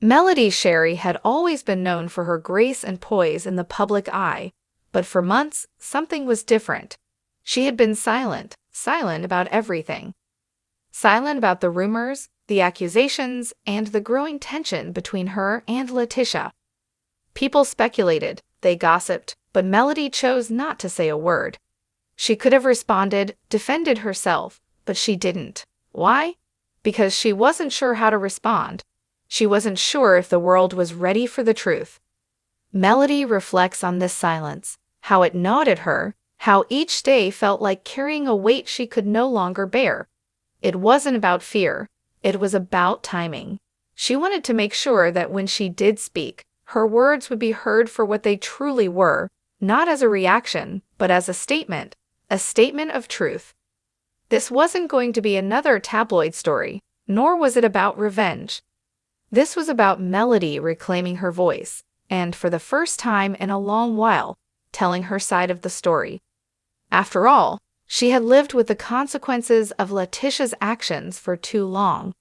Melody Shari had always been known for her grace and poise in the public eye, but for months, something was different. She had been silent about everything. Silent about the rumors, the accusations, and the growing tension between her and LaTisha. People speculated, they gossiped, but Melody chose not to say a word. She could have responded, defended herself, but she didn't. Why? Because she wasn't sure how to respond. She wasn't sure if the world was ready for the truth. Melody reflects on this silence, how it gnawed at her, how each day felt like carrying a weight she could no longer bear. It wasn't about fear. It was about timing. She wanted to make sure that when she did speak, her words would be heard for what they truly were, not as a reaction, but as a statement of truth. This wasn't going to be another tabloid story, nor was it about revenge. This was about Melody reclaiming her voice, and for the first time in a long while, telling her side of the story. After all, she had lived with the consequences of LaTisha's actions for too long.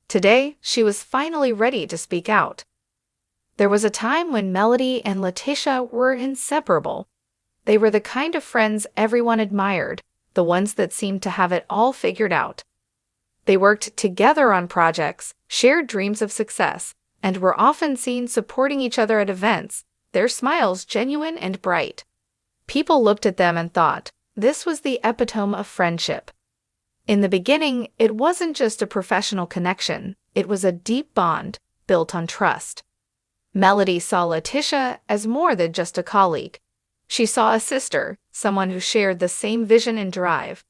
Today, she was finally ready to speak out. There was a time when Melody and LaTisha were inseparable. They were the kind of friends everyone admired, the ones that seemed to have it all figured out. They worked together on projects, shared dreams of success, and were often seen supporting each other at events, their smiles genuine and bright. People looked at them and thought, this was the epitome of friendship. In the beginning, it wasn't just a professional connection, it was a deep bond, built on trust. Melody saw LaTisha as more than just a colleague. She saw a sister, someone who shared the same vision and drive.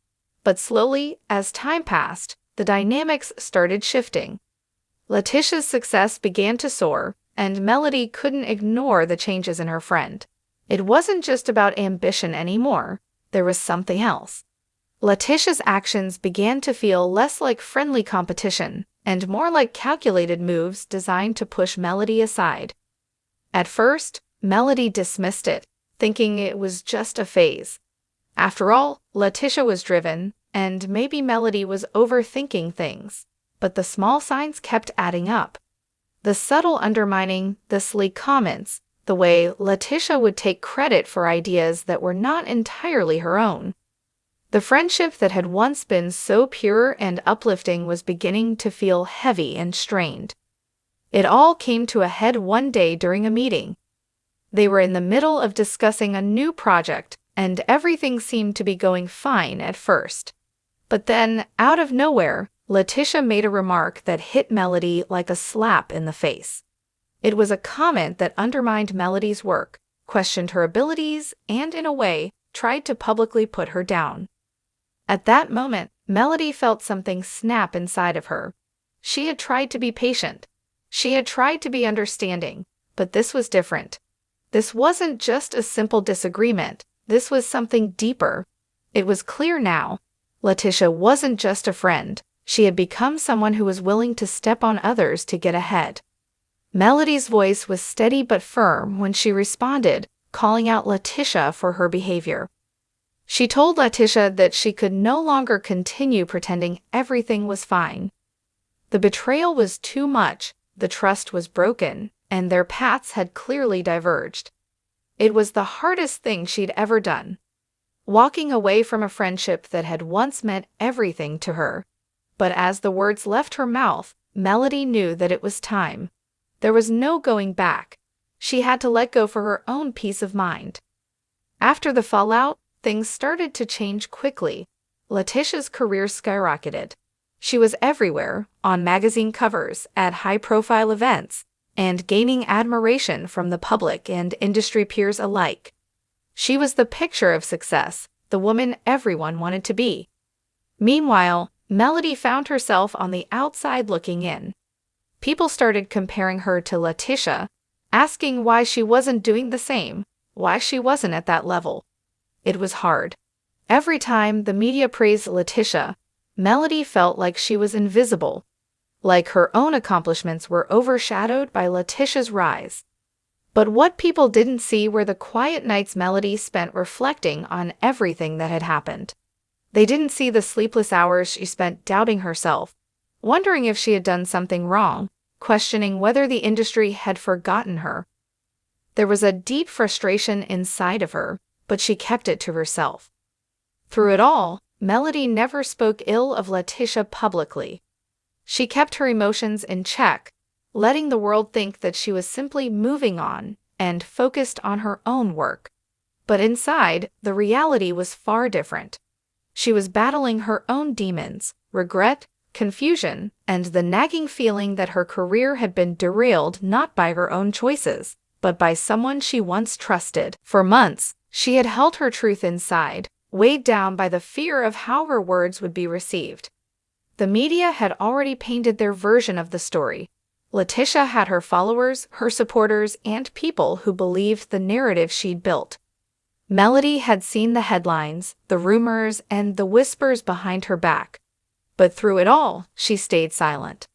But slowly, as time passed, the dynamics started shifting. LaTisha's success began to soar, and Melody couldn't ignore the changes in her friend. It wasn't just about ambition anymore. There was something else. LaTisha's actions began to feel less like friendly competition and more like calculated moves designed to push Melody aside. At first, Melody dismissed it, thinking it was just a phase. After all, LaTisha was driven, and maybe Melody was overthinking things. But the small signs kept adding up. The subtle undermining, the sleek comments, the way LaTisha would take credit for ideas that were not entirely her own. The friendship that had once been so pure and uplifting was beginning to feel heavy and strained. It all came to a head one day during a meeting. They were in the middle of discussing a new project, and everything seemed to be going fine at first. But then, out of nowhere, LaTisha made a remark that hit Melody like a slap in the face. It was a comment that undermined Melody's work, questioned her abilities, and in a way, tried to publicly put her down. At that moment, Melody felt something snap inside of her. She had tried to be patient. She had tried to be understanding, but this was different. This wasn't just a simple disagreement. This was something deeper. It was clear now. LaTisha wasn't just a friend. She had become someone who was willing to step on others to get ahead. Melody's voice was steady but firm when she responded, calling out LaTisha for her behavior. She told LaTisha that she could no longer continue pretending everything was fine. The betrayal was too much, the trust was broken, and their paths had clearly diverged. It was the hardest thing she'd ever done. Walking away from a friendship that had once meant everything to her. But as the words left her mouth, Melody knew that it was time. There was no going back. She had to let go for her own peace of mind. After the fallout, things started to change quickly. LaTisha's career skyrocketed. She was everywhere, on magazine covers, at high-profile events, and gaining admiration from the public and industry peers alike. She was the picture of success, the woman everyone wanted to be. Meanwhile, Melody found herself on the outside looking in. People started comparing her to LaTisha, asking why she wasn't doing the same, why she wasn't at that level. It was hard. Every time the media praised LaTisha, Melody felt like she was invisible, like her own accomplishments were overshadowed by LaTisha's rise. But what people didn't see were the quiet nights Melody spent reflecting on everything that had happened. They didn't see the sleepless hours she spent doubting herself, wondering if she had done something wrong, questioning whether the industry had forgotten her. There was a deep frustration inside of her, but she kept it to herself. Through it all, Melody never spoke ill of LaTisha publicly. She kept her emotions in check, letting the world think that she was simply moving on and focused on her own work. But inside, the reality was far different. She was battling her own demons, regret, confusion, and the nagging feeling that her career had been derailed not by her own choices, but by someone she once trusted. For months, she had held her truth inside, weighed down by the fear of how her words would be received. The media had already painted their version of the story. LaTisha had her followers, her supporters, and people who believed the narrative she'd built. Melody had seen the headlines, the rumors, and the whispers behind her back. But through it all, she stayed silent.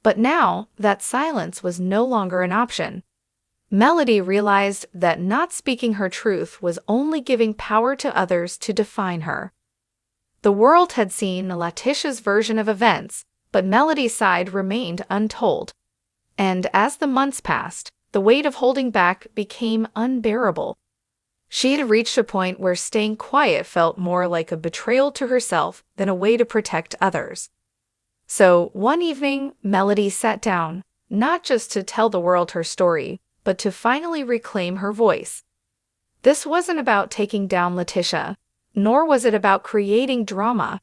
But now, that silence was no longer an option. Melody realized that not speaking her truth was only giving power to others to define her. The world had seen LaTisha's version of events, but Melody's side remained untold. And as the months passed, the weight of holding back became unbearable. She had reached a point where staying quiet felt more like a betrayal to herself than a way to protect others. So, one evening, Melody sat down, not just to tell the world her story, but to finally reclaim her voice. This wasn't about taking down LaTisha, nor was it about creating drama.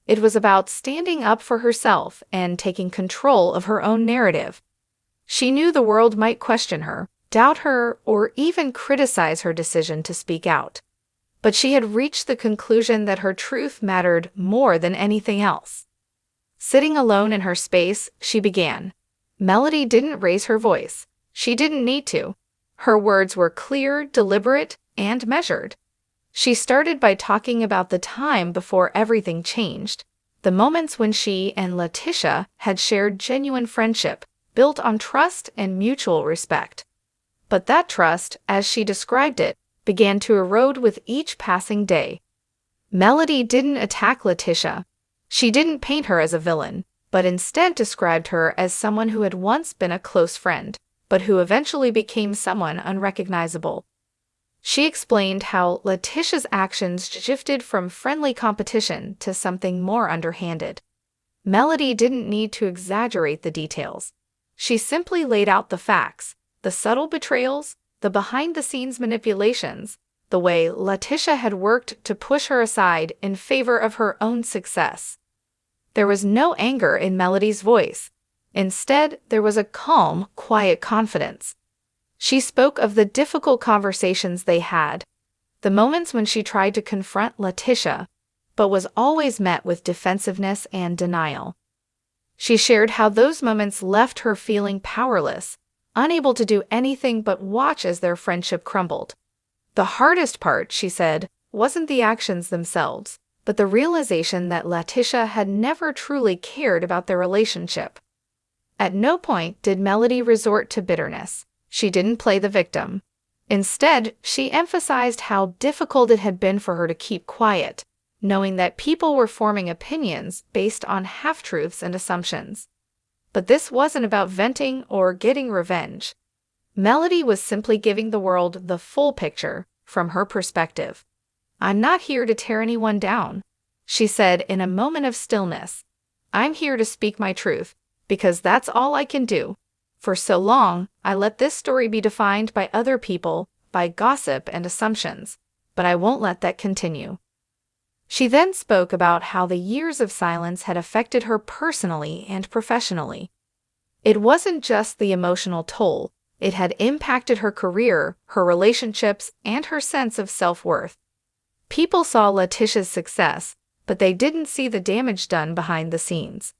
It was about standing up for herself and taking control of her own narrative. She knew the world might question her, doubt her, or even criticize her decision to speak out. But she had reached the conclusion that her truth mattered more than anything else. Sitting alone in her space, she began. Melody didn't raise her voice. She didn't need to. Her words were clear, deliberate, and measured. She started by talking about the time before everything changed, the moments when she and LaTisha had shared genuine friendship, built on trust and mutual respect. But that trust, as she described it, began to erode with each passing day. Melody didn't attack LaTisha. She didn't paint her as a villain, but instead described her as someone who had once been a close friend, but who eventually became someone unrecognizable. She explained how LaTisha's actions shifted from friendly competition to something more underhanded. Melody didn't need to exaggerate the details. She simply laid out the facts, the subtle betrayals, the behind-the-scenes manipulations, the way LaTisha had worked to push her aside in favor of her own success. There was no anger in Melody's voice. Instead, there was a calm, quiet confidence. She spoke of the difficult conversations they had, the moments when she tried to confront LaTisha, but was always met with defensiveness and denial. She shared how those moments left her feeling powerless, unable to do anything but watch as their friendship crumbled. The hardest part, she said, wasn't the actions themselves, but the realization that LaTisha had never truly cared about their relationship. At no point did Melody resort to bitterness. She didn't play the victim. Instead, she emphasized how difficult it had been for her to keep quiet, knowing that people were forming opinions based on half-truths and assumptions. But this wasn't about venting or getting revenge. Melody was simply giving the world the full picture from her perspective. "I'm not here to tear anyone down," she said in a moment of stillness. "I'm here to speak my truth, because that's all I can do. For so long, I let this story be defined by other people, by gossip and assumptions, but I won't let that continue." She then spoke about how the years of silence had affected her personally and professionally. It wasn't just the emotional toll, it had impacted her career, her relationships, and her sense of self-worth. People saw LaTisha's success, but they didn't see the damage done behind the scenes.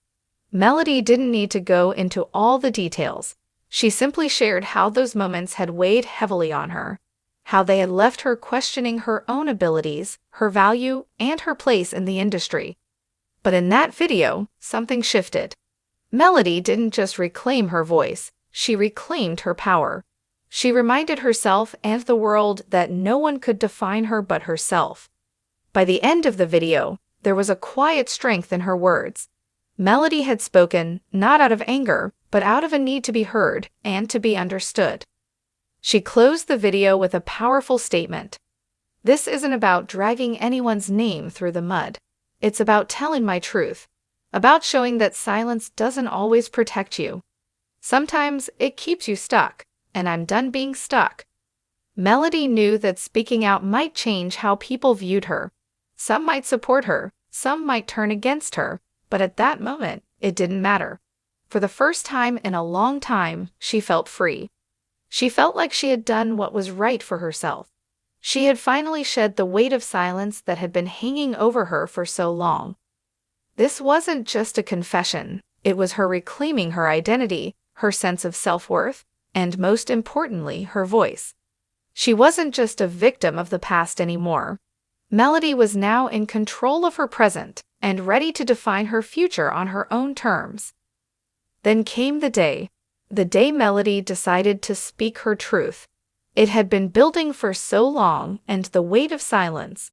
Melody didn't need to go into all the details. She simply shared how those moments had weighed heavily on her, how they had left her questioning her own abilities, her value, and her place in the industry. But in that video, something shifted. Melody didn't just reclaim her voice, she reclaimed her power. She reminded herself and the world that no one could define her but herself. By the end of the video, there was a quiet strength in her words. Melody had spoken, not out of anger, but out of a need to be heard and to be understood. She closed the video with a powerful statement. "This isn't about dragging anyone's name through the mud. It's about telling my truth, about showing that silence doesn't always protect you. Sometimes it keeps you stuck, and I'm done being stuck." Melody knew that speaking out might change how people viewed her. Some might support her, some might turn against her, but at that moment, it didn't matter. For the first time in a long time, she felt free. She felt like she had done what was right for herself. She had finally shed the weight of silence that had been hanging over her for so long. This wasn't just a confession. It was her reclaiming her identity, her sense of self-worth, and most importantly, her voice. She wasn't just a victim of the past anymore. Melody was now in control of her present and ready to define her future on her own terms. Then came the day Melody decided to speak her truth. It had been building for so long, and the weight of silence,